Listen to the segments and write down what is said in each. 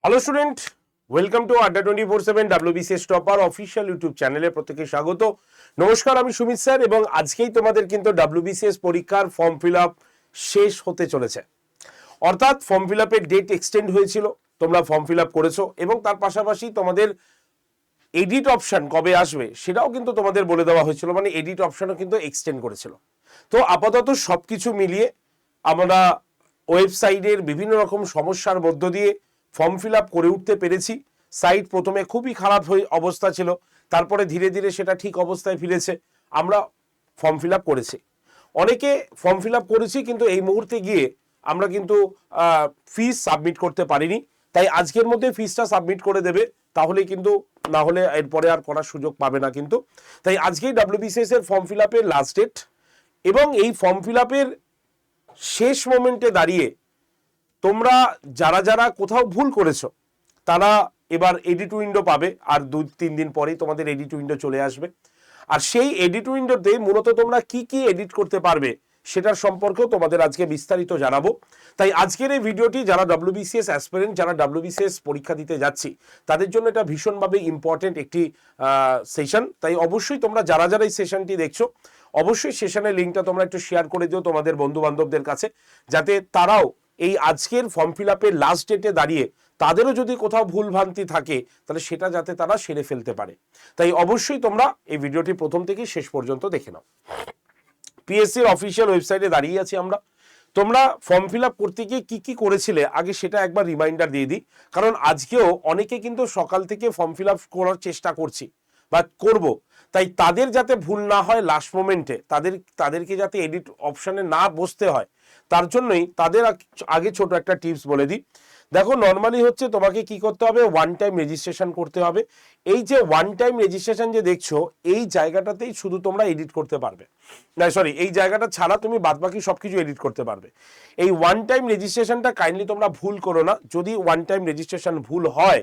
Hello student, welcome to আড্ডা 24/7 WBCS topper official YouTube চ্যানেলে প্রত্যেককে স্বাগত। নমস্কার, আমি সুমিত স্যার এবং আজকেই তোমাদের কিন্তু WBCS পরীক্ষার ফর্ম ফিল আপ শেষ হতে চলেছে। অর্থাৎ ফর্ম ফিল আপের ডেট এক্সটেন্ড হয়েছিল, তোমরা ফর্ম ফিল আপ করেছো এবং তার পাশাপাশি তোমাদের এডিট অপশন কবে আসবে সেটাও কিন্তু তোমাদের বলে দেওয়া হয়েছিল, মানে এডিট অপশনও কিন্তু এক্সটেন্ড করেছিল। তো আপাতত সবকিছু মিলিয়ে আমরা ওয়েবসাইটের বিভিন্ন রকম সমস্যার মধ্য দিয়ে ফর্ম ফিল আপ করে উঠতে পেরেছি। সাইট প্রথমে খুবই খারাপ অবস্থা ছিল, তারপরে ধীরে ধীরে সেটা ঠিক অবস্থায় ফিরেছে। আমরা ফর্ম ফিল আপ করেছি, অনেকে ফর্ম ফিল আপ করেছি, কিন্তু এই মুহূর্তে গিয়ে আমরা কিন্তু ফিস সাবমিট করতে পারিনি। তাই আজকের মধ্যে ফিসটা সাবমিট করে দেবে, তাহলে কিন্তু, না হলে এরপরে আর করার সুযোগ পাবে না কিন্তু। তাই আজকেই WBCS এর ফর্ম ফিল আপের লাস্ট ডেট এবং এই ফর্ম ফিল আপের শেষ মোমেন্টে দাঁড়িয়ে তোমরা যারা যারা কোথাও ভুল করেছো তারা এবার এডিট উইন্ডো পাবে, আর 2-3 দিন পরেই তোমাদের এডিট উইন্ডো চলে আসবে। আর সেই এডিট উইন্ডোতে মূলত তোমরা কি কি এডিট করতে পারবে সেটার সম্পর্কেও তোমাদের আজকে বিস্তারিত জানাবো। তাই আজকের এই ভিডিওটি যারা WBCS অ্যাসপিরেন্ট, যারা WBCS পরীক্ষা দিতে যাচ্ছি তাদের জন্য এটা ভীষণভাবে ইম্পর্টেন্ট একটি সেশন। তাই অবশ্যই তোমরা যারা যারা এই সেশনটি দেখছো অবশ্যই সেশনের লিঙ্কটা তোমরা একটু শেয়ার করে দিও তোমাদের বন্ধু বান্ধবদের কাছে, যাতে তারাও এই আজকের ফর্ম ফিল আপের লাস্ট ডেটে দাঁড়িয়ে তাদেরও যদি কোথাও ভুল ভ্রান্তি থাকে তাহলে সেটা যাতে তারা সেরে ফেলতে পারে। তাই অবশ্যই তোমরা এই ভিডিওটি প্রথম থেকে শেষ পর্যন্ত দেখে নাও। পিএসসির অফিসিয়াল ওয়েবসাইটে দাঁড়িয়ে আছি আমরা। তোমরা ফর্ম ফিল আপ করতে গিয়ে কি কি করেছিলে আগে সেটা একবার রিমাইন্ডার দিয়ে দিই, কারণ আজকেও অনেকে কিন্তু সকাল থেকে ফর্ম ফিল আপ করার চেষ্টা করছি বা করব, তাই তাদের যাতে ভুল না হয় লাস্ট মোমেন্টে, তাদেরকে যাতে এডিট অপশানে না বসতে হয়, তার জন্যই তাদের আগে ছোট একটা টিপস বলে দিই। দেখো, নর্মালি হচ্ছে তোমাকে কি করতে হবে, ওয়ান টাইম রেজিস্ট্রেশন করতে হবে। এই যে ওয়ান টাইম রেজিস্ট্রেশন যে দেখছো, এই জায়গাটাতেই শুধু তোমরা এডিট করতে পারবে, না সরি, এই জায়গাটা ছাড়া তুমি বাদবাকি সবকিছু এডিট করতে পারবে। এই ওয়ান টাইম রেজিস্ট্রেশনটা কাইন্ডলি তোমরা ভুল করো না। যদি ওয়ান টাইম রেজিস্ট্রেশন ভুল হয়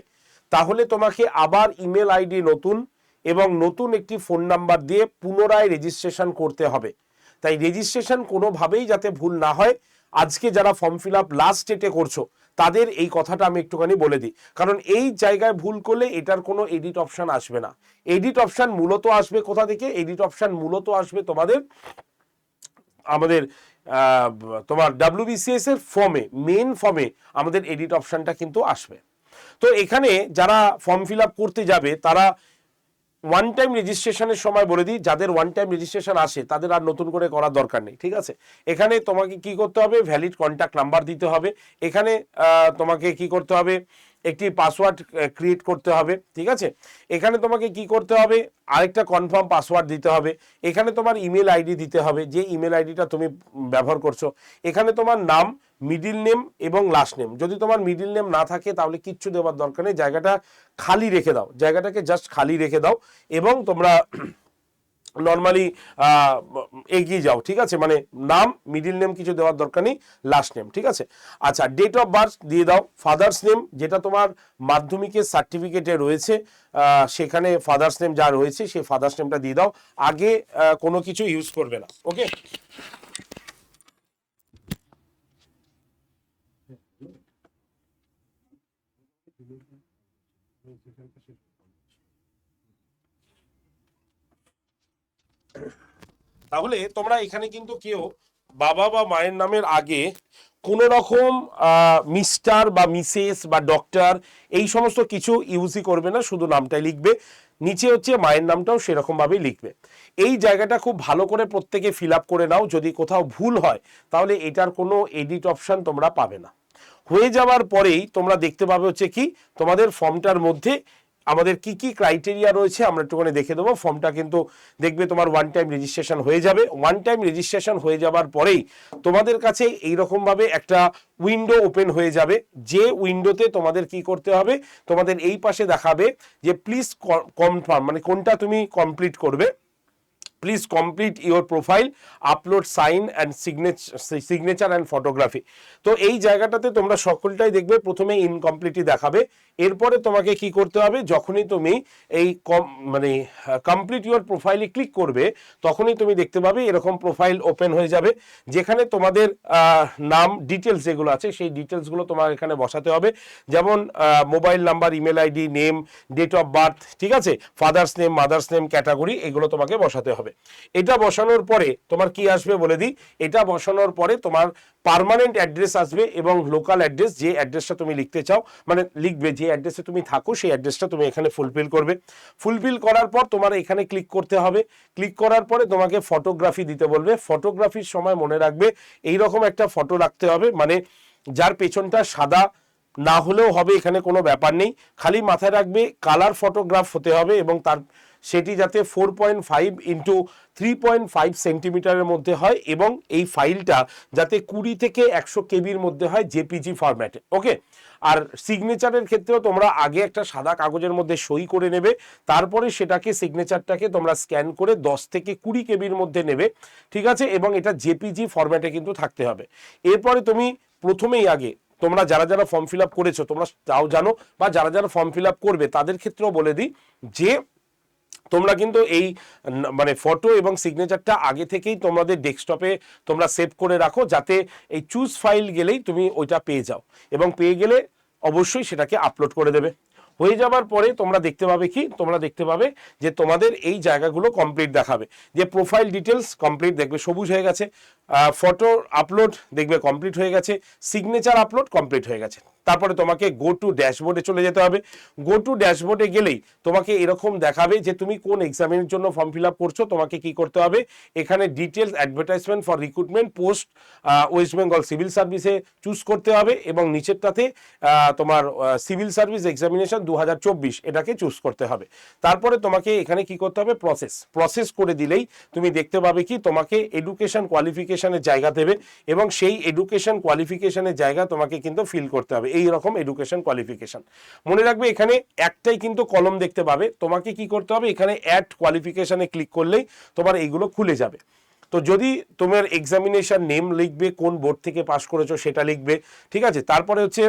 তাহলে তোমাকে আবার ইমেল আইডি নতুন এবং নতুন একটি ফোন নাম্বার দিয়ে পুনরায় রেজিস্ট্রেশন করতে হবে। তাই রেজিস্ট্রেশন কোনোভাবেই যাতে ভুল না হয়, আজকে যারা ফর্ম ফিল আপ লাস্ট ডেটে করছো তাদের এই কথাটা আমি একটুখানি বলে দিই, কারণ এই জায়গায় ভুল করলে এটার কোনো এডিট অপশন আসবে না। এডিট অপশন মূলত আসবে কোথা থেকে? এডিট অপশন মূলত আসবে আমাদের তোমার WBCS এর ফর্মে, মেন ফর্মে আমাদের এডিট অপশনটা কিন্তু আসবে। তো এখানে যারা ফর্ম ফিল আপ করতে যাবে তারা ওয়ান টাইম রেজিস্ট্রেশনের সময় বলে দিই, যাদের ওয়ান টাইম রেজিস্ট্রেশন আসে তাদের আর নতুন করে করার দরকার নেই, ঠিক আছে? এখানে তোমাকে কি করতে হবে, ভ্যালিড কন্ট্যাক্ট নাম্বার দিতে হবে। এখানে তোমাকে কি করতে হবে, একটি পাসওয়ার্ড ক্রিয়েট করতে হবে, ঠিক আছে? এখানে তোমাকে কি করতে হবে, আরেকটা কনফার্ম পাসওয়ার্ড দিতে হবে। এখানে তোমার ইমেল আইডি দিতে হবে, যে ইমেল আইডিটা তুমি ব্যবহার করছো। এখানে তোমার নাম, মিডিল নেম এবং লাস্ট নেম। যদি তোমার মিডিল নেম না থাকে তাহলে কিচ্ছু দেওয়ার দরকার নেই, জায়গাটা খালি রেখে দাও, জায়গাটাকে জাস্ট খালি রেখে দাও এবং তোমরা নর্মালি এগিয়ে যাও, ঠিক আছে? মানে নাম, মিডিল নেম কিছু দেওয়ার দরকার নেই, লাস্ট নেম, ঠিক আছে? আচ্ছা, ডেট অফ বার্থ দিয়ে দাও, ফাদার্স নেম যেটা তোমার মাধ্যমিকের সার্টিফিকেটে রয়েছে, সেখানে ফাদার্স নেম যা রয়েছে সেই ফাদার্স নেমটা দিয়ে দাও। আগে কোনো কিছু ইউজ করবে না, ওকে? তাহলে তোমরা এখানে কিন্তু কেউ বাবা বা মায়ের নামের আগে কোনো রকম মিস্টার বা মিসেস বা ডক্টর এই সমস্ত কিছু ইউজই করবে না, শুধু নামটাই লিখবে। নিচে হচ্ছে মায়ের নামটাও সেরকম ভাবেই লিখবে। এই জায়গাটা খুব ভালো করে প্রত্যেকে ফিল আপ করে নাও। যদি কোথাও ভুল হয় তাহলে এটার কোনো এডিট অপশন তোমরা পাবে না। হয়ে যাওয়ার পরেই তোমরা দেখতে পাবে হচ্ছে কি, তোমাদের ফর্মটার মধ্যে আমাদের কি কি ক্রাইটেরিয়া রয়েছে আমরা একটুখানি দেখে দেবো। ফর্মটা কিন্তু দেখবে তোমার ওয়ান টাইম রেজিস্ট্রেশন হয়ে যাবে। ওয়ান টাইম রেজিস্ট্রেশন হয়ে যাবার পরেই তোমাদের কাছে এইরকমভাবে একটা উইন্ডো ওপেন হয়ে যাবে, যে উইন্ডোতে তোমাদের কি করতে হবে, তোমাদের এই পাশে দেখাবে যে প্লিজ কনফার্ম, মানে কোনটা তুমি কমপ্লিট করবে। Please complete your profile, upload sign and signature and photography. তো এই জায়গাটাতে তোমরা সকলটাই দেখবে প্রথমে ইনকমপ্লিটই দেখাবে, এরপরে তোমাকে কি করতে হবে, যখনই তুমি এই মানে কমপ্লিট ইওর প্রোফাইলে ক্লিক করবে তখনই তুমি দেখতে পাবে এরকম প্রোফাইল ওপেন হয়ে যাবে, যেখানে তোমাদের নাম ডিটেলস যেগুলো আছে সেই ডিটেলসগুলো তোমার এখানে বসাতে হবে, যেমন mobile number, email ID, name, date of birth, ঠিক আছে, father's name, mother's name, category, এগুলো তোমাকে বসাতে হবে। এটা বসানোর পরে তোমার কি আসবে বলে দিই, এটা বসানোর পরে তোমার পার্মানেন্ট অ্যাড্রেস আসবে এবং লোকাল অ্যাড্রেস, যে অ্যাড্রেসটা তুমি লিখতে চাও, মানে লিখবে যে অ্যাড্রেসে তুমি থাকো সেই অ্যাড্রেসটা তুমি এখানে ফুলফিল করবে। ফুলফিল করার পর তোমার এখানে ক্লিক করতে হবে, ক্লিক করার পরে তোমাকে ফটোগ্রাফি দিতে বলবে। ফটোগ্রাফির সময় মনে রাখবে এইরকম একটা ফটো রাখতে হবে, মানে যার পেছনটা সাদা না হলেও হবে, এখানে কোনো ব্যাপার নেই, খালি মাথায় রাখবে কালার ফটোগ্রাফ হতে হবে এবং তার সেটি যাতে 4.5 ইন্টু 3.5 সেন্টিমিটারের মধ্যে হয় এবং এই ফাইলটা যাতে 20 থেকে 100 কেবির মধ্যে হয়, জেপিজি ফরম্যাটে। ওকে, আর সিগনেচারের ক্ষেত্রেও তোমরা আগে একটা সাদা কাগজের মধ্যে সই করে নেবে, তারপরে সেটাকে সিগনেচারটাকে তোমরা স্ক্যান করে 10 থেকে 20 কেবির মধ্যে নেবে, ঠিক আছে, এবং এটা জেপিজি ফরম্যাটে কিন্তু থাকতে হবে। এরপরে তুমি প্রথমেই আগে তোমরা যারা যারা ফর্ম ফিল আপ করেছো তোমরা তাও জানো, বা যারা যারা ফর্ম ফিল আপ করবে তাদের ক্ষেত্রেও বলে দিই যে তোমরা কিন্তু এই মানে ফটো এবং সিগনেচারটা আগে থেকেই তোমাদের ডেস্কটপে তোমরা সেভ করে রাখো, যাতে এই চুজ ফাইল গেলেই তুমি ওইটা পেয়ে যাও, এবং পেয়ে গেলে অবশ্যই সেটাকে আপলোড করে দেবে। হয়ে যাবার পরে তোমরা দেখতে পাবে কি, তোমরা দেখতে পাবে যে তোমাদের এই জায়গাগুলো কমপ্লিট দেখাবে, যে প্রোফাইল ডিটেলস কমপ্লিট দেখবে সবুজ হয়ে গেছে, ফটো আপলোড দেখবে কমপ্লিট হয়ে গেছে, সিগনেচার আপলোড কমপ্লিট হয়ে গেছে। তারপরে তোমাকে গো টু ড্যাশবোর্ডে চলে যেতে হবে। গো টু ড্যাশবোর্ডে গেলেই তোমাকে এরকম দেখাবে যে তুমি কোন এক্সামের জন্য ফর্ম ফিল আপ করছো। তোমাকে কি করতে হবে, এখানে details advertisement for recruitment post West Bengal civil সার্ভিসে চুজ করতে হবে এবং নিচেরটাতে তোমার সিভিল সার্ভিস এক্সামিনেশন 2024 এটাকে চুজ করতে হবে। তারপরে তোমাকে এখানে কি করতে হবে, প্রসেস করে দিলেই তুমি দেখতে পাবে কি তোমাকে এডুকেশন কোয়ালিফিকেশনের জায়গা দেবে এবং সেই এডুকেশন কোয়ালিফিকেশনের জায়গা তোমাকে কিন্তু ফিল করতে হবে, এই রকম এডুকেশন কোয়ালিফিকেশন। মনে রাখবে এখানে একটাই কিন্তু কলম দেখতে পাবে, তোমাকে কি করতে হবে, এখানে অ্যাড কোয়ালিফিকেশনে ক্লিক করলেই তোমার এইগুলো খুলে যাবে। তো যদি তোমার এক্সামিনেশন নেম লিখবে, কোন বোর্ড থেকে পাস করেছো সেটা লিখবে, ঠিক আছে, তারপরে হচ্ছে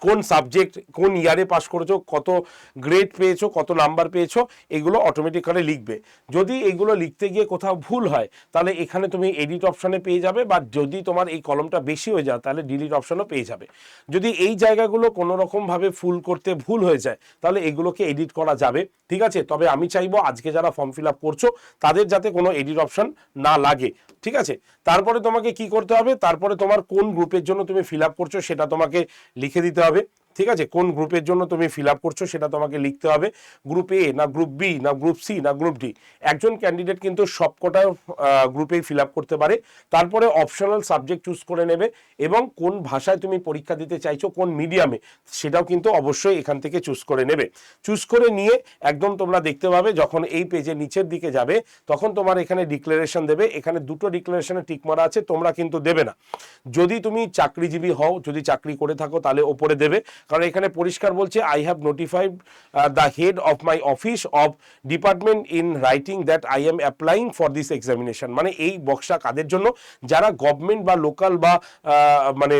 কোন সাবজেক্ট কোন ইয়ারে পাস করেছো, কত গ্রেড পেয়েছো, কত নাম্বার পেয়েছো, এগুলো অটোমেটিক্যালি লিখবে। যদি এইগুলো লিখতে গিয়ে কোথাও ভুল হয় তাহলে এখানে তুমি এডিট অপশানে পেয়ে যাবে, বা যদি তোমার এই কলমটা বেশি হয়ে যায় তাহলে ডিলিট অপশানও পেয়ে যাবে। যদি এই জায়গাগুলো কোনো রকমভাবে ফুল করতে ভুল হয়ে যায় তাহলে এগুলোকে এডিট করা যাবে, ঠিক আছে। তবে আমি চাইবো আজকে যারা ফর্ম ফিল আপ করছো তাদের যাতে কোনো এডিট অপশান না লাগে, ঠিক আছে। তারপরে তোমাকে কি করতে হবে, তারপরে তোমার কোন গ্রুপের জন্য তুমি ফিল আপ করছো সেটা তোমাকে লিখে দিতে হবে, ঠিক আছে। কোন গ্রুপের জন্য তুমি ফিল আপ করছো সেটা তোমাকে লিখতে হবে, গ্রুপ এ না গ্রুপ বি না গ্রুপ সি না গ্রুপ ডি। একজন ক্যান্ডিডেট কিন্তু সবকটা গ্রুপেই ফিল আপ করতে পারে। তারপরে অপশনাল সাবজেক্ট চুজ করে নেবে এবং কোন ভাষায় তুমি পরীক্ষা দিতে চাইছো, কোন মিডিয়ামে, সেটাও কিন্তু অবশ্যই এখান থেকে চুজ করে নেবে। চুজ করে নিয়ে একদম তোমরা দেখতে পাবে যখন এই পেজের নিচের দিকে যাবে তখন তোমার এখানে ডিক্লারেশন দেবে। এখানে দুটো ডিক্লারেশনে টিক মারা আছে, তোমরা কিন্তু দেবে না। যদি তুমি চাকরিজীবী হও, যদি চাকরি করে থাকো তাহলে ওপরে দেবে, কারণ এখানে পরিষ্কার বলছে I have notified the head of my office of department in writing that I am applying for this examination. মানে এই বক্সটা কাদের জন্য, যারা গভর্নমেন্ট বা লোকাল বা মানে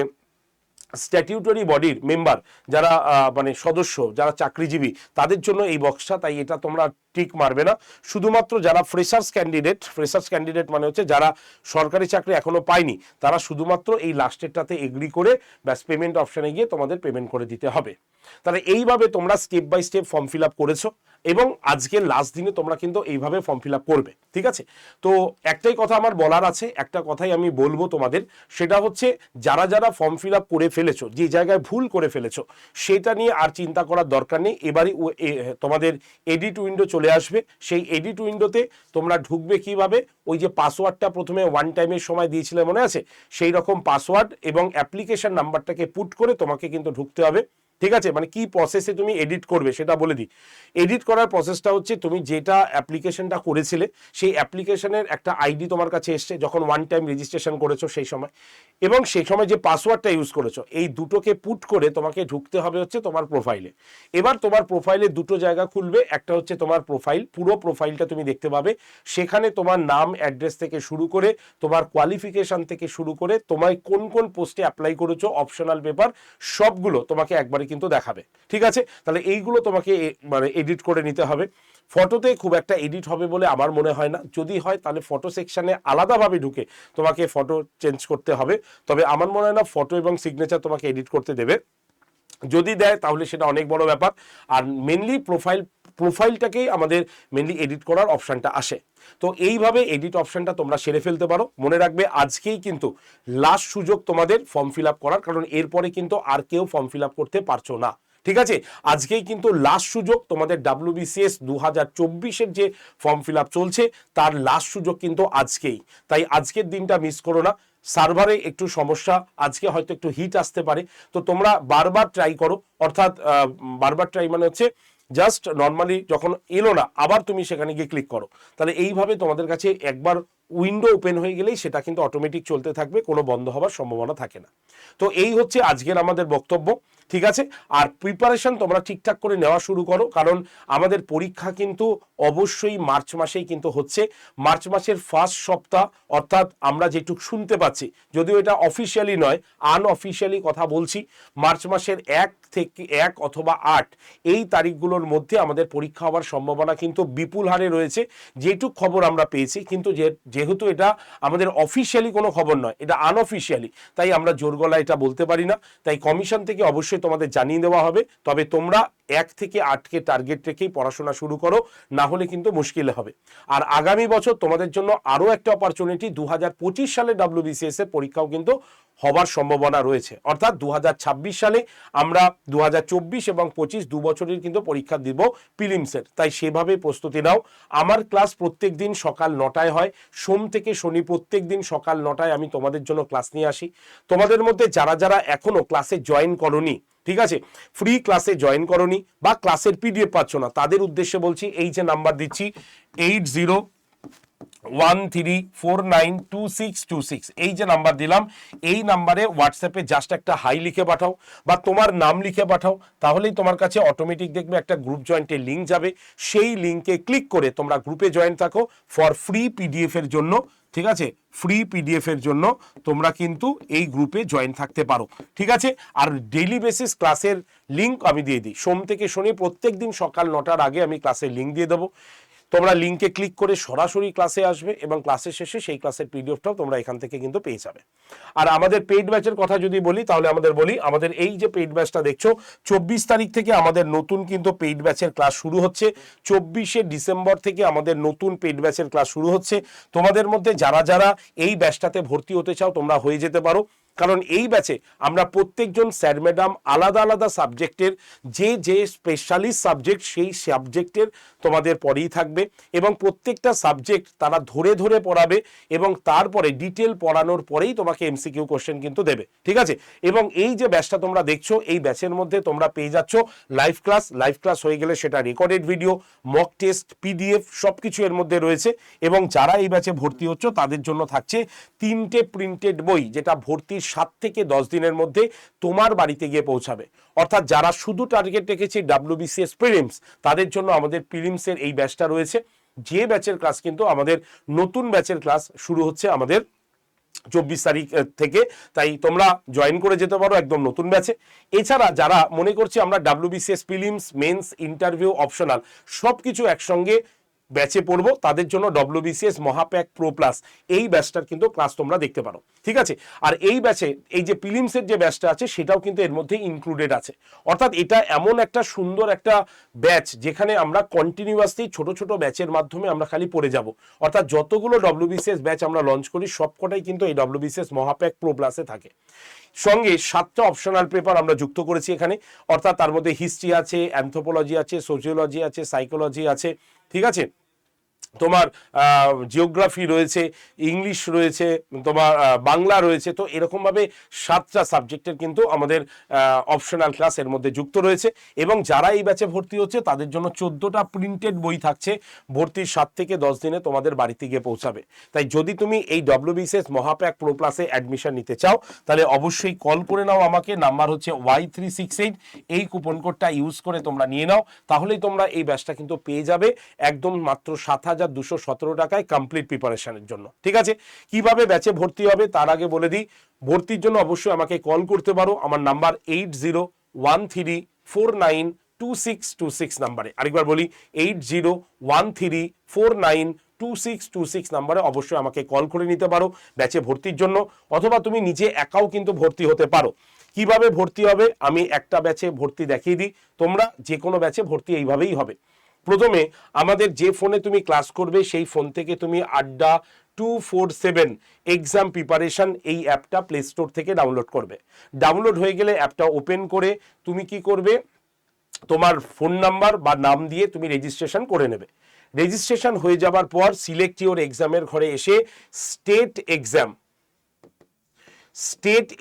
স্ট্যাটিউটরি বডির মেম্বার, যারা মানে সদস্য, যারা চাকরিজীবী, তাদের জন্য এই বক্সটা। তাই এটা তোমরা টিক মারবে না। শুধুমাত্র যারা ফ্রেশার্স ক্যান্ডিডেট মানে হচ্ছে যারা সরকারি চাকরি এখনো পায়নি, তারা শুধুমাত্র এই লাস্টেরটাতে এগ্রি করে ব্যাস পেমেন্ট অপশানে গিয়ে তোমাদের পেমেন্ট করে দিতে হবে। তাহলে এইভাবে তোমরা step by step form fill up করেছো এবং আজকের লাস্ট দিনে তোমরা কিন্তু এইভাবে ফর্ম ফিল আপ করবে, ঠিক আছে। তো একটাই কথা আমার বলার আছে, একটা কথাই আমি বলবো তোমাদের, সেটা হচ্ছে যারা যারা ফর্ম ফিল আপ করে ফেলেছো, যে জায়গায় ভুল করে ফেলেছো সেটা নিয়ে আর চিন্তা করার দরকার নেই। এবারই তোমাদের এডিট উইন্ডো চলে আসবে। সেই এডিট উইন্ডোতে তোমরা ঢুকবে কিভাবে, ওই যে পাসওয়ার্ডটা প্রথমে ওয়ান টাইমের সময় দিয়েছিলে মনে আছে, সেই রকম পাসওয়ার্ড এবং অ্যাপ্লিকেশন নাম্বারটাকে পুট করে তোমাকে কিন্তু ঢুকতে হবে। ঠিক আছে, মানে কি প্রসেসে তুমি এডিট করবে সেটা বলে দিই। এডিট করার প্রসেসটা হচ্ছে, তুমি যেটা অ্যাপ্লিকেশনটা করেছিলে সেই অ্যাপ্লিকেশনের একটা আইডি তোমার কাছে এসছে যখন ওয়ান টাইম রেজিস্ট্রেশন করেছো সেই সময়, এবং সেই সময় যে পাসওয়ার্ডটা ইউজ করেছো, এই দুটোকে পুট করে তোমাকে ঢুকতে হবে হচ্ছে তোমার প্রোফাইলে। এবার তোমার প্রোফাইলে দুটো জায়গা খুলবে, একটা হচ্ছে তোমার প্রোফাইল, পুরো প্রোফাইলটা তুমি দেখতে পাবে, সেখানে তোমার নাম অ্যাড্রেস থেকে শুরু করে তোমার কোয়ালিফিকেশন থেকে শুরু করে তোমায় কোন কোন পোস্টে অ্যাপ্লাই করেছো, অপশনাল পেপার সবগুলো তোমাকে একবারে কিন্তু দেখাবে। ঠিক আছে, তাহলে এইগুলো তোমাকে মানে এডিট করে নিতে হবে। ফটোতে খুব একটা এডিট হবে বলে আমার মনে হয় না, যদি হয় তাহলে ফটো সেকশনে আলাদাভাবে ঢুকে তোমাকে ফটো চেঞ্জ করতে হবে, তবে আমার মনে হয় না ফটো এবং সিগনেচার তোমাকে এডিট করতে দেবে। যদি দেয় তাহলে সেটা অনেক বড় ব্যাপার। আর মেনলি প্রোফাইলটাকেই আমাদের মেনলি এডিট করার অপশানটা আসে। তো এইভাবে এডিট অপশানটা তোমরা সেরে ফেলতে পারো। মনে রাখবে আজকেই কিন্তু লাস্ট সুযোগ তোমাদের ফর্ম ফিল আপ করার, কারণ এরপরে কিন্তু আর কেউ ফর্ম ফিল আপ করতে পারছো না। ঠিক আছে, আজকেই কিন্তু লাস্ট সুযোগ তোমাদের WBCS 2024-এর যে ফর্ম ফিল আপ চলছে তার লাস্ট সুযোগ কিন্তু আজকেই। তাই আজকের দিনটা মিস করো না। সার্ভারে একটু সমস্যা, আজকে হয়তো একটু হিট আসতে পারে, তো তোমরা বারবার ট্রাই করো, অর্থাৎ বারবার ট্রাই মানে হচ্ছে জাস্ট নর্মালি যখন এলো না আবার তুমি সেখানে গিয়ে ক্লিক করো, তাহলে এইভাবে তোমাদের কাছে একবার উইন্ডো ওপেন হয়ে গেলেই সেটা কিন্তু অটোমেটিক চলতে থাকবে, কোনো বন্ধ হওয়ার সম্ভাবনা থাকে না। তো এই হচ্ছে আজকের আমাদের বক্তব্য। ঠিক আছে, আর প্রিপারেশন তোমরা ঠিকঠাক করে নেওয়া শুরু করো, কারণ আমাদের পরীক্ষা কিন্তু অবশ্যই মার্চ মাসেই কিন্তু হচ্ছে। মার্চ মাসের ফার্স্ট সপ্তাহ, অর্থাৎ আমরা যেটুক শুনতে পাচ্ছি, যদিও এটা অফিসিয়ালি নয়, আনঅফিসিয়ালি কথা বলছি, মার্চ মাসের 1 অথবা 8 এই তারিখগুলোর মধ্যে আমাদের পরীক্ষা হওয়ার সম্ভাবনা কিন্তু বিপুল হারে রয়েছে, যেটুক খবর আমরা পেয়েছি। কিন্তু যেহেতু এটা আমাদের অফিসিয়ালি কোনো খবর নয়, এটা আনঅফিসিয়ালি, তাই আমরা জোর গলায় এটা বলতে পারি না। তাই কমিশন থেকে অবশ্যই তোমাদের জানিয়ে দেওয়া হবে, তবে তোমরা 1 থেকে 8কে টার্গেট রেখেই পড়াশোনা শুরু করো, না হলে কিন্তু মুশকিল হবে। আর আগামী বছর তোমাদের জন্য আরও একটা অপরচুনিটি, 2025 সালে WBCS এর পরীক্ষাও কিন্তু হবার সম্ভাবনা রয়েছে, অর্থাৎ 2026 সালে আমরা 2024 এবং 25 দু বছরের কিন্তু পরীক্ষা দিব প্রিলিমসের। তাই সেভাবে প্রস্তুতি নাও। আমার ক্লাস প্রত্যেক দিন সকাল 9টায় হয়, সোম থেকে শনি প্রত্যেক দিন সকাল 9টায় আমি তোমাদের জন্য ক্লাস নিয়ে আসি। তোমাদের মধ্যে যারা যারা এখনো ক্লাসে জয়েন করনি, ঠিক আছে, ফ্রি ক্লাসে জয়েন করনি বা ক্লাসের PDF পাচ্ছ না, তাদের উদ্দেশ্যে বলছি, এই যে নাম্বার দিচ্ছি 8013492626, এই যে নাম্বার দিলাম, এই নাম্বারে হোয়াটসঅ্যাপে জাস্ট একটা হাই লিখে পাঠাও বা তোমার নাম লিখে পাঠাও, তাহলেই তোমার কাছে অটোমেটিক দেখবে একটা গ্রুপ জয়েন্টের লিঙ্ক যাবে। সেই লিঙ্কে ক্লিক করে তোমরা গ্রুপে জয়েন থাকো ফর ফ্রি PDF এর জন্য। ঠিক আছে, ফ্রি PDF এর জন্য তোমরা কিন্তু এই গ্রুপে জয়েন থাকতে পারো। ঠিক আছে, আর ডেইলি বেসিস ক্লাসের লিঙ্ক আমি দিয়ে দিই, সোম থেকে শনি প্রত্যেক দিন সকাল 9টার আগে আমি ক্লাসের লিঙ্ক দিয়ে দেবো। তোমরা লিঙ্কে ক্লিক করে সরাসরি ক্লাসে আসবে এবং ক্লাসের শেষে সেই ক্লাসের PDFটাও তোমরা এখান থেকে কিন্তু পেয়ে যাবে। আর আমাদের পেইড ব্যাচের কথা যদি বলি, তাহলে আমাদের এই যে পেইড ব্যাচটা দেখছো, 24 তারিখ থেকে আমাদের নতুন কিন্তু পেইড ব্যাচের ক্লাস শুরু হচ্ছে। 24শে ডিসেম্বর থেকে আমাদের নতুন পেইড ব্যাচের ক্লাস শুরু হচ্ছে। তোমাদের মধ্যে যারা যারা এই ব্যাচটাতে ভর্তি হতে চাও তোমরা হয়ে যেতে পারো, কারণ এই ব্যাচে আমরা প্রত্যেকজন স্যার ম্যাডাম আলাদা আলাদা সাবজেক্টের যে স্পেশালিস্ট সাবজেক্ট, সেই সাবজেক্টের তোমাদের পরেই থাকবে এবং প্রত্যেকটা সাবজেক্ট তারা ধরে ধরে পড়াবে এবং তারপরে ডিটেল পড়ানোর পরেই তোমাকে MCQ কোশ্চেন কিন্তু দেবে। ঠিক আছে, এবং এই যে ব্যাচটা তোমরা দেখছো, এই ব্যাচের মধ্যে তোমরা পেয়ে যাচ্ছ লাইভ ক্লাস হয়ে গেলে সেটা recorded video, mock test, PDF সবকিছু এর মধ্যে রয়েছে। এবং যারা এই ব্যাচে ভর্তি হচ্ছ তাদের জন্য থাকছে 3টে প্রিন্টেড বই, যেটা ভর্তির 7 থেকে 10 দিনের মধ্যে তোমার বাড়িতে গিয়ে পৌঁছাবে। অর্থাৎ যারা শুধু টার্গেট রেখেছে WBCS প্রিলিমস, তাদের জন্য আমাদের প্রিলিমসের এই ব্যাচটা রয়েছে, যে ব্যাচের ক্লাস কিন্তু আমাদের নতুন ব্যাচের ক্লাস শুরু হচ্ছে আমাদের 24 তারিখ থেকে। তাই তোমরা জয়েন করে যেতে পারো একদম নতুন ব্যাচে। এছাড়া যারা মনে করছে আমরা WBCS prelims, mains, interview, optional সবকিছু একসঙ্গে ব্যাচে পড়বো, তাদের জন্য WBCS মহাপ্যাক প্রো প্লাস এই ব্যাচটার কিন্তু ক্লাস তোমরা দেখতে পারো। ঠিক আছে, আর এই ব্যাচে এই যে প্রিলিমসের যে ব্যাচটা আছে সেটাও কিন্তু এর মধ্যে ইনক্লুডেড আছে। অর্থাৎ এটা এমন একটা সুন্দর একটা ব্যাচ যেখানে আমরা কন্টিনিউয়াসলি ছোট ছোট ব্যাচের মাধ্যমে আমরা খালি পড়ে যাব। অর্থাৎ যতগুলো WBCS ব্যাচ আমরা লঞ্চ করি সবকটাই কিন্তু এই WBCS মহাপ্যাক প্রো প্লাসে থাকে। সঙ্গে 7টা অপশনাল পেপার আমরা যুক্ত করেছি এখানে, অর্থাৎ তার মধ্যে হিস্ট্রি আছে, অ্যানথ্রোপোলজি আছে, সোশিওলজি আছে, সাইকোলজি আছে। ঠিক আছে, তোমার জিওগ্রাফি রয়েছে, ইংলিশ রয়েছে, তোমার বাংলা রয়েছে। তো এরকমভাবে 7টা সাবজেক্টের কিন্তু আমাদের অপশনাল ক্লাস এর মধ্যে যুক্ত রয়েছে। এবং যারা এই ব্যাচে ভর্তি হচ্ছে তাদের জন্য 14টা প্রিন্টেড বই থাকছে, ভর্তির 7 থেকে 10 দিনে তোমাদের বাড়িতে গিয়ে পৌঁছাবে। তাই যদি তুমি এই WBCS মহাপ্যাক প্রো প্লাসে অ্যাডমিশন নিতে চাও তাহলে অবশ্যই কল করে নাও আমাকে, নাম্বার হচ্ছে Y368। এই কুপন কোডটা ইউজ করে তোমরা নিয়ে নাও, তাহলেই তোমরা এই ব্যাচটা কিন্তু পেয়ে যাবে একদম মাত্র 7,217 টাকায় কমপ্লিট প্রিপারেশনের জন্য। ঠিক আছে, কিভাবে ব্যাচে ভর্তি হবে তার আগে বলে দিই, ভর্তির জন্য অবশ্যই আমাকে কল করতে পারো। আমার নাম্বার 8013492626 নাম্বারে। আরেকবার বলি, 8013492626 নাম্বারে অবশ্যই আমাকে কল করে নিতে পারো ব্যাচে ভর্তির জন্য, অথবা তুমি নিজে একাও কিন্তু ভর্তি হতে পারো। কিভাবে ভর্তি হবে আমি একটা ব্যাচে ভর্তি দেখিয়ে দিই, তোমরা যে কোনো ব্যাচে ভর্তি এইভাবেই হবে। প্রথমে আমাদের যে ফোনে তুমি ক্লাস করবে সেই ফোন থেকে তুমি আড্ডা 247 এক্সাম প্রিপারেশন এই অ্যাপটা প্লে স্টোর থেকে ডাউনলোড করবে। ডাউনলোড হয়ে গেলে অ্যাপটা ওপেন করে তুমি কি করবে, তোমার ফোন নাম্বার বা নাম দিয়ে তুমি রেজিস্ট্রেশন করে নেবে। রেজিস্ট্রেশন হয়ে যাবার পর সিলেক্ট ইওর এক্সামের ঘরে এসে স্টেট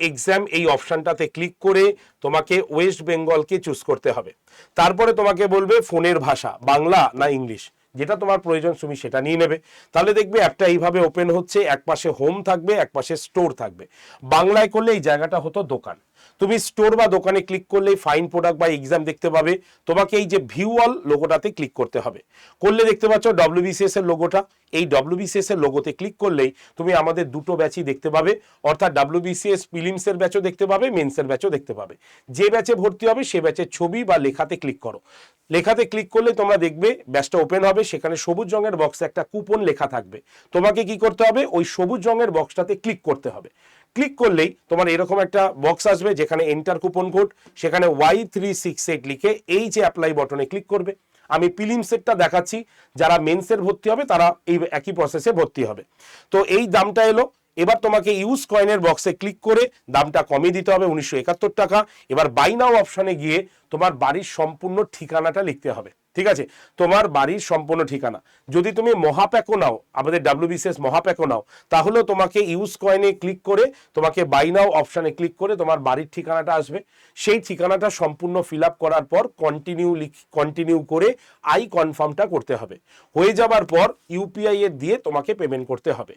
এক্সাম এই অপশনটাতে ক্লিক করে তোমাকে ওয়েস্ট বেঙ্গলকে চুজ করতে হবে। তারপরে তোমাকে বলবে ফোনের ভাষা বাংলা না ইংলিশ, যেটা তোমার প্রয়োজন তুমি সেটা নিয়ে নেবে। তাহলে দেখবে অ্যাপটা এইভাবে ওপেন হচ্ছে, একপাশে হোম থাকবে, একপাশে স্টোর থাকবে। বাংলায় করলে এই জায়গাটা হতো দোকান, তুমি স্টোর বা দোকানে ক্লিক করলে ফাইন প্রোডাক্ট বা এক্সাম দেখতে পাবে। তোমাকে এই যে ভিউ অল লোগোটাতে ক্লিক করতে হবে, করলে দেখতে পাচ্ছ WBCS এর লোগোটা। এই WBCS এর লোগোতে ক্লিক করলেই তুমি আমাদের দুটো ব্যাচই দেখতে পাবে, অর্থাৎ WBCS প্রিলিমসের ব্যাচও দেখতে পাবে, মেন্সের ব্যাচও দেখতে পাবে। যে ব্যাচে ভর্তি হবে সে ব্যাচের ছবি বা লেখাতে ক্লিক করো। লেখাতে ক্লিক করলে তোমরা দেখবে ব্যাচটা ওপেন হবে, সেখানে সবুজ রঙের বক্সে একটা কুপন লেখা থাকবে। তোমাকে কি করতে হবে, ওই সবুজ রঙের বক্সটাতে ক্লিক করতে হবে। ক্লিক করলেই তোমার এরকম একটা বক্স আসবে যেখানে এন্টার কুপন কোড, সেখানে Y368 লিখে এই যে অ্যাপ্লাই বটনে ক্লিক করবে। আমি প্রিলিমসেরটা দেখাচ্ছি, যারা মেন্সের ভর্তি হবে তারা এই একই প্রসেসে ভর্তি হবে। তো এই দামটা এলো। এবার তোমাকে ইউজ কয়েনের বক্সে ক্লিক করে দামটা কমিয়ে দিতে হবে 1971 টাকা। এবার বাই নাও অপশনে গিয়ে তোমার বাড়ির সম্পূর্ণ ঠিকানাটা লিখতে হবে। ঠিক আছে, তোমার বাড়ির সম্পূর্ণ ঠিকানা। যদি তুমি মহাপ্যাকও নাও, আমাদের WBCS মহাপ্যাকও নাও, তাহলেও তোমাকে ইউজ কয়েনে ক্লিক করে তোমাকে বাই নাও অপশানে ক্লিক করে তোমার বাড়ির ঠিকানাটা আসবে। সেই ঠিকানাটা সম্পূর্ণ ফিল আপ করার পর কন্টিনিউ করে আই কনফার্মটা করতে হবে। হয়ে যাবার পর ইউপিআই এর দিয়ে তোমাকে পেমেন্ট করতে হবে।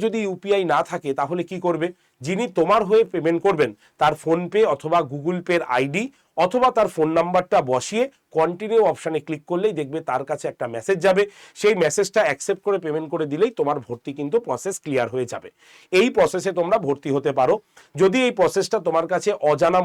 যদি ইউপিআই না থাকে তাহলে কি করবে, যিনি তোমার হয়ে পেমেন্ট করবেন তার ফোনপে অথবা গুগল পের আইডি অথবা তার ফোন নাম্বারটা বসিয়ে কন্টিনিউ অপশানে ক্লিক করলেই দেখবে তার কাছে একটা মেসেজ যাবে। সেই মেসেজটা অ্যাকসেপ্ট করে পেমেন্ট করে দিলেই তোমার ভর্তি কিন্তু প্রসেস ক্লিয়ার হয়ে যাবে। এই প্রসেসে তোমরা ভর্তি হতে পারো। যদি এই প্রসেসটা তোমার কাছে অজানা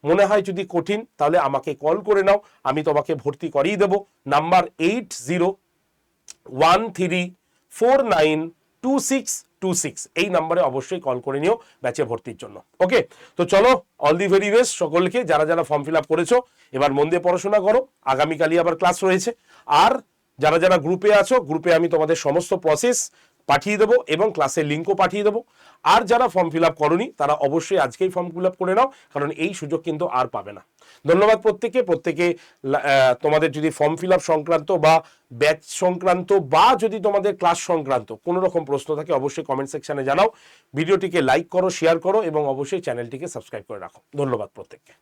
মনে হয় যদি কঠিন, তাহলে আমাকে কল করে নাও, আমি তোমাকে ভর্তি করিয়ে দেবো। নাম্বার 8013492626 এই নাম্বারে অবশ্যই কল করে নিও ব্যাচে ভর্তির জন্য। ওকে, তো চলো, অল দি ভেরি বেস্ট সকলকে। যারা যারা ফর্ম ফিল আপ করেছো এবার মন দিয়ে পড়াশোনা করো, আগামীকালই আবার ক্লাস রয়েছে। আর যারা যারা গ্রুপে আছো, গ্রুপে আমি তোমাদের সমস্ত প্রসেস পাঠিয়ে দেবো এবং ক্লাসের লিঙ্কও পাঠিয়ে দেবো। আর যারা ফর্ম ফিল আপ করোনি তারা অবশ্যই আজকেই ফর্ম ফিল আপ করে নাও, কারণ এই সুযোগ কিন্তু আর পাবে না। ধন্যবাদ প্রত্যেকে। তোমাদের যদি ফর্ম ফিল আপ সংক্রান্ত বা ব্যাচ সংক্রান্ত বা যদি তোমাদের ক্লাস সংক্রান্ত কোনো রকম প্রশ্ন থাকে অবশ্যই কমেন্ট সেকশনে জানাও। ভিডিওটিকে লাইক করো, শেয়ার করো এবং অবশ্যই চ্যানেলটিকে সাবস্ক্রাইব করে রাখো। ধন্যবাদ প্রত্যেককে।